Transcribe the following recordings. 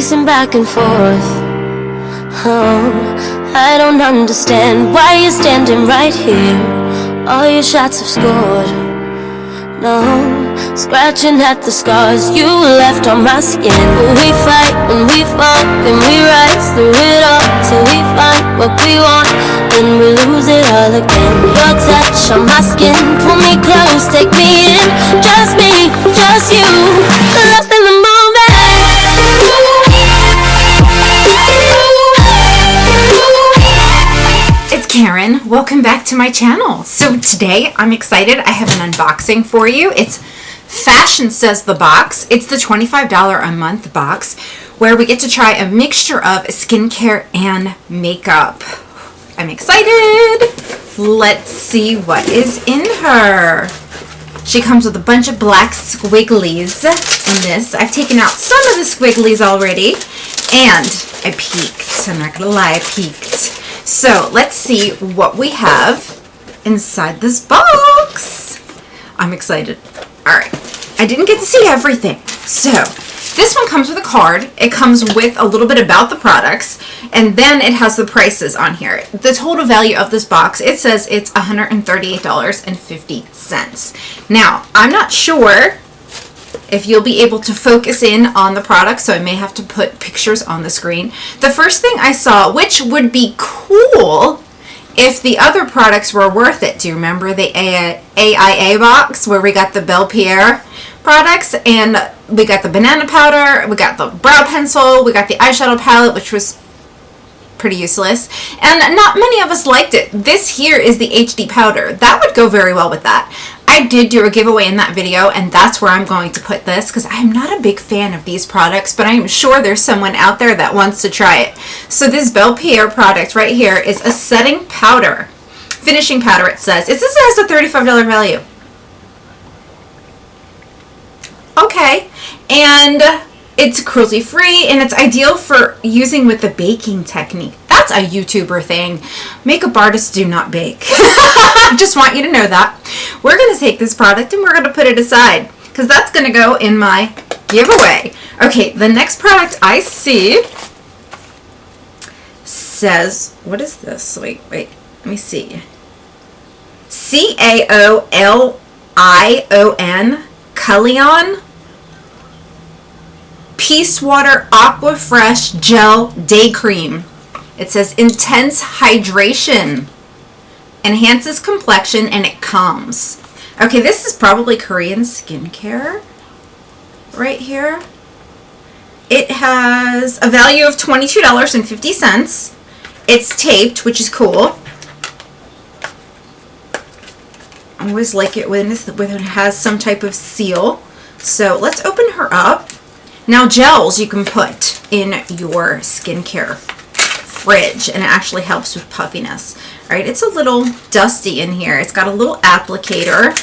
pacing back and forth. Oh, I don't understand why you're standing right here. All your shots have scored. No, scratching at the scars you left on my skin. We fight and we fall, then we rise through it all till we find what we want, then we lose it all again. Your touch on my skin, pull me close, take me in. Just me, just you, lost in the moment. It's Karen. Welcome back to my channel. So today I'm excited. I have an unboxing for you. It's Fashionsta's the box. It's the $25 a month box where we get to try a mixture of skincare and makeup. I'm excited. Let's see what is in her. She comes with a bunch of black squigglies in this. I've taken out some of the squigglies already and I peeked. I'm not gonna lie, I peeked. So let's see what we have inside this box. I'm excited. All right, I didn't get to see everything. So this one comes with a card. It comes with a little bit about the products, and then it has the prices on here. The total value of this box, it says it's $138.50. Now, I'm not sure if you'll be able to focus in on the product, so I may have to put pictures on the screen. The first thing I saw, which would be cool if the other products were worth it. Do you remember the AIA box where we got the Belle Pierre products, and we got the banana powder, we got the brow pencil, we got the eyeshadow palette, which was pretty useless, and not many of us liked it. This here is the HD powder. That would go very well with that. I did do a giveaway in that video, and that's where I'm going to put this because I'm not a big fan of these products, but I'm sure there's someone out there that wants to try it. So this Belle Pierre product right here is a setting powder. Finishing powder, it says. It says it has a $35 value. Okay. And it's cruelty free, and it's ideal for using with the baking technique. That's a YouTuber thing. Makeup artists do not bake. I just want you to know that. We're going to take this product and we're going to put it aside because that's going to go in my giveaway. Okay, the next product I see says, what is this? Wait, let me see. CAOLION, Collagen Peace Water Aqua Fresh Gel Day Cream. It says intense hydration, enhances complexion, and it calms. Okay, this is probably Korean skincare right here. It has a value of $22.50. It's taped, which is cool. I always like it when it has some type of seal. So let's open her up. Now, gels you can put in your skincare fridge, and it actually helps with puffiness. All right, it's a little dusty in here. It's got a little applicator.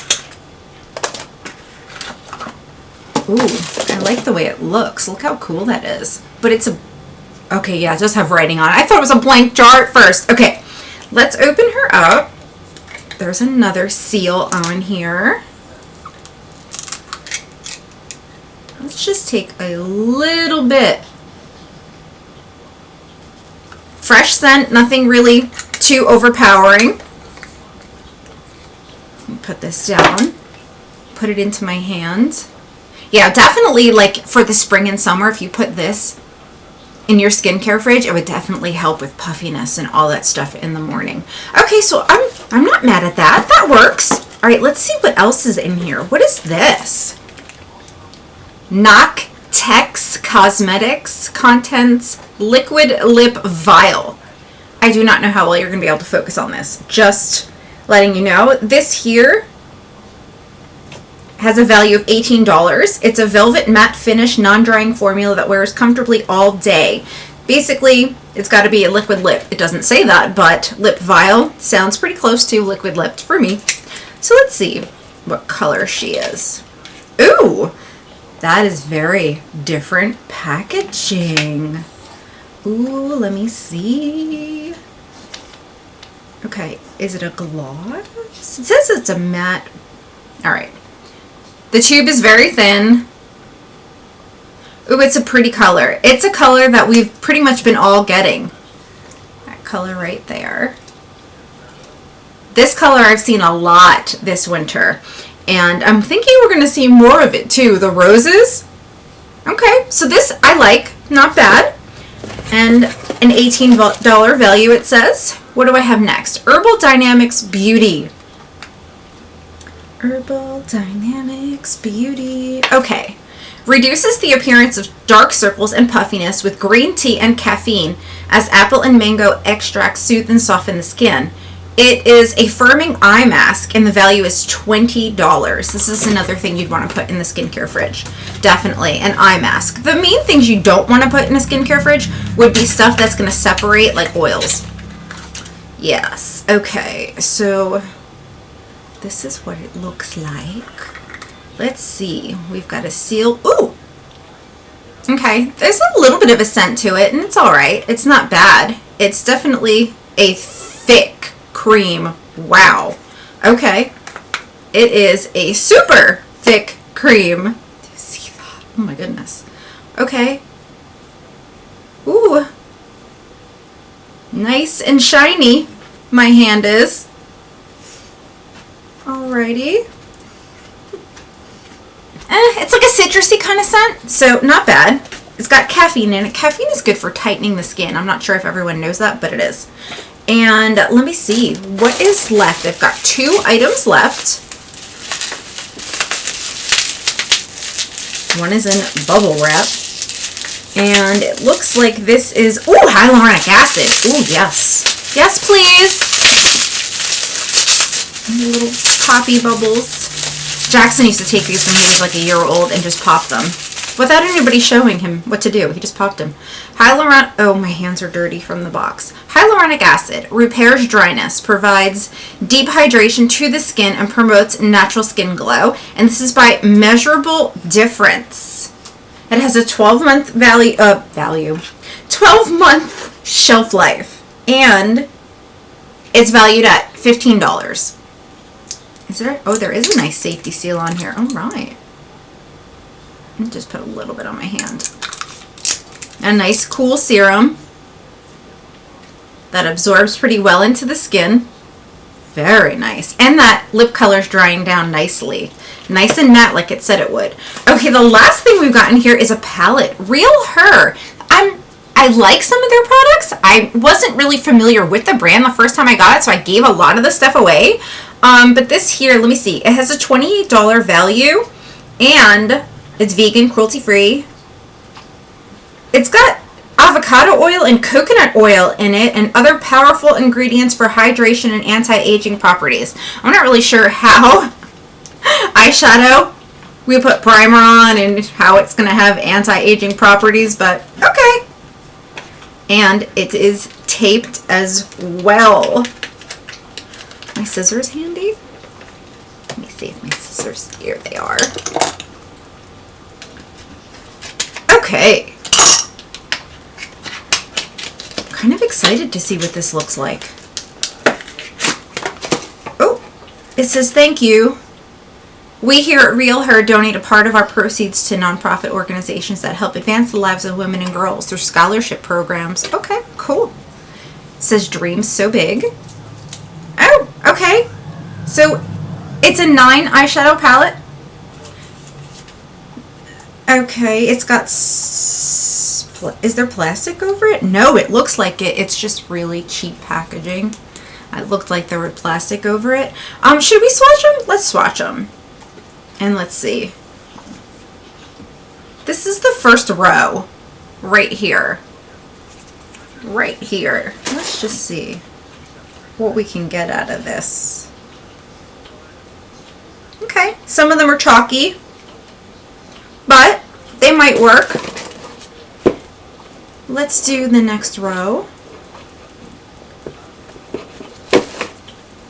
Ooh, I like the way it looks. Look how cool that is. But it's a, okay, yeah, it does have writing on it. I thought it was a blank jar at first. Okay, let's open her up. There's another seal on here. Let's just take a little bit. Fresh scent, nothing really too overpowering. Put this down. Put it into my hand. Yeah, definitely like for the spring and summer, if you put this in your skincare fridge, it would definitely help with puffiness and all that stuff in the morning. Okay, so I'm not mad at that. That works. All right, let's see what else is in here. What is this? Knock Tex Cosmetics Contents Liquid Lip Vial. I do not know how well you're going to be able to focus on this. Just letting you know. This here has a value of $18. It's a velvet matte finish non-drying formula that wears comfortably all day. Basically, it's got to be a liquid lip. It doesn't say that, but lip vial sounds pretty close to liquid lipped for me. So let's see what color she is. Ooh! That is very different packaging. Ooh, let me see. Okay, is it a gloss? It says it's a matte. All right. The tube is very thin. Ooh, it's a pretty color. It's a color that we've pretty much been all getting. That color right there. This color I've seen a lot this winter. And I'm thinking we're going to see more of it too. The roses. Okay, so this I like. Not bad. And an $18 value it says. What do I have next? Herbal Dynamics Beauty. Herbal Dynamics Beauty. Okay. Reduces the appearance of dark circles and puffiness with green tea and caffeine as apple and mango extracts soothe and soften the skin. It is a firming eye mask and the value is $20. This is another thing you'd want to put in the skincare fridge. Definitely an eye mask. The main things you don't want to put in a skincare fridge would be stuff that's going to separate, like oils. Yes. Okay. So this is what it looks like. Let's see. We've got a seal. Ooh! Okay. There's a little bit of a scent to it, and it's alright. It's not bad. It's definitely a thick cream. Wow. Okay. It is a super thick cream. Do you see that? Oh my goodness. Okay. Ooh. Nice and shiny. My hand is. Alrighty. It's like a citrusy kind of scent, so not bad. It's got caffeine in it. Caffeine is good for tightening the skin. I'm not sure if everyone knows that, but it is. And let me see what is left. I've got 2 items left. One is in bubble wrap. And it looks like this is, ooh, hyaluronic acid. Ooh, yes. Yes, please. Little poppy bubbles. Jackson used to take these when he was like a year old and just pop them. Without anybody showing him what to do. He just popped them. Oh, my hands are dirty from the box. Hyaluronic acid repairs dryness, provides deep hydration to the skin, and promotes natural skin glow. And this is by Measurable Difference. It has a 12-month 12-month shelf life. And it's valued at $15. Is there? Oh, there is a nice safety seal on here. All right. I'll just put a little bit on my hand. A nice cool serum that absorbs pretty well into the skin. Very nice. And that lip color is drying down nicely. Nice and matte like it said it would. Okay, the last thing we've got in here is a palette. Real Her. I like some of their products. I wasn't really familiar with the brand the first time I got it, so I gave a lot of the stuff away. But this here, let me see. It has a $28 value, and it's vegan, cruelty-free. It's got avocado oil and coconut oil in it and other powerful ingredients for hydration and anti-aging properties. I'm not really sure how eyeshadow we put primer on and how it's going to have anti-aging properties, but okay. And it is taped as well. My scissors handy? Let me see if my scissors, here they are. Okay. Kind of excited to see what this looks like. Oh, it says thank you. We here at Real Her donate a part of our proceeds to nonprofit organizations that help advance the lives of women and girls through scholarship programs. Okay, cool. It says dreams so big. Oh, okay. So it's a 9 eyeshadow palette. Okay, it's got, is there plastic over it? No, it looks like it. It's just really cheap packaging. It looked like there was plastic over it. Should we swatch them? Let's swatch them. And let's see. This is the first row right here. Right here. Let's just see what we can get out of this. Okay, some of them are chalky, but they might work. Let's do the next row.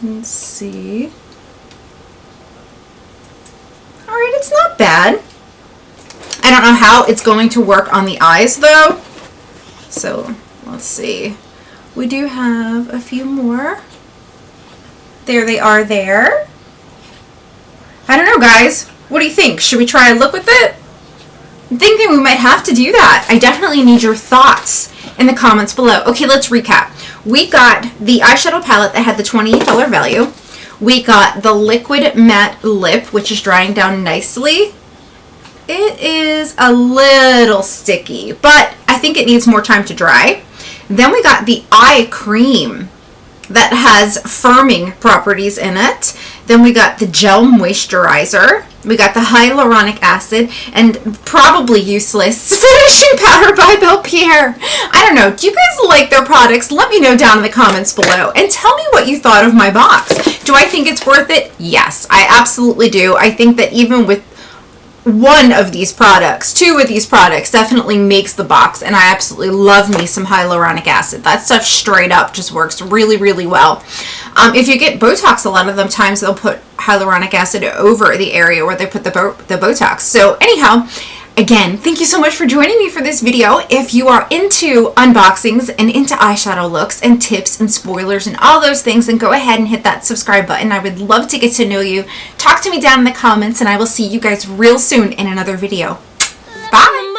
Let's see. Alright, it's not bad. I don't know how it's going to work on the eyes though. So, let's see. We do have a few more. There they are there. I don't know, guys. What do you think? Should we try a look with it? thinking we might have to do that. I definitely need your thoughts in the comments below. Okay, let's recap. We got the eyeshadow palette that had the $28 value. We got the liquid matte lip, which is drying down nicely. It is a little sticky, but I think it needs more time to dry. Then we got the eye cream that has firming properties in it. Then we got the gel moisturizer. We got the hyaluronic acid and probably useless finishing powder by Belpierre. I don't know. Do you guys like their products? Let me know down in the comments below and tell me what you thought of my box. Do I think it's worth it? Yes, I absolutely do. I think that even with one of these products, two of these products definitely makes the box, and I absolutely love me some hyaluronic acid. That stuff straight up just works really, really well. If you get Botox, a lot of them times they'll put hyaluronic acid over the area where they put the Botox. So anyhow, again, thank you so much for joining me for this video. If you are into unboxings and into eyeshadow looks and tips and spoilers and all those things, then go ahead and hit that subscribe button. I would love to get to know you. Talk to me down in the comments, and I will see you guys real soon in another video. Bye!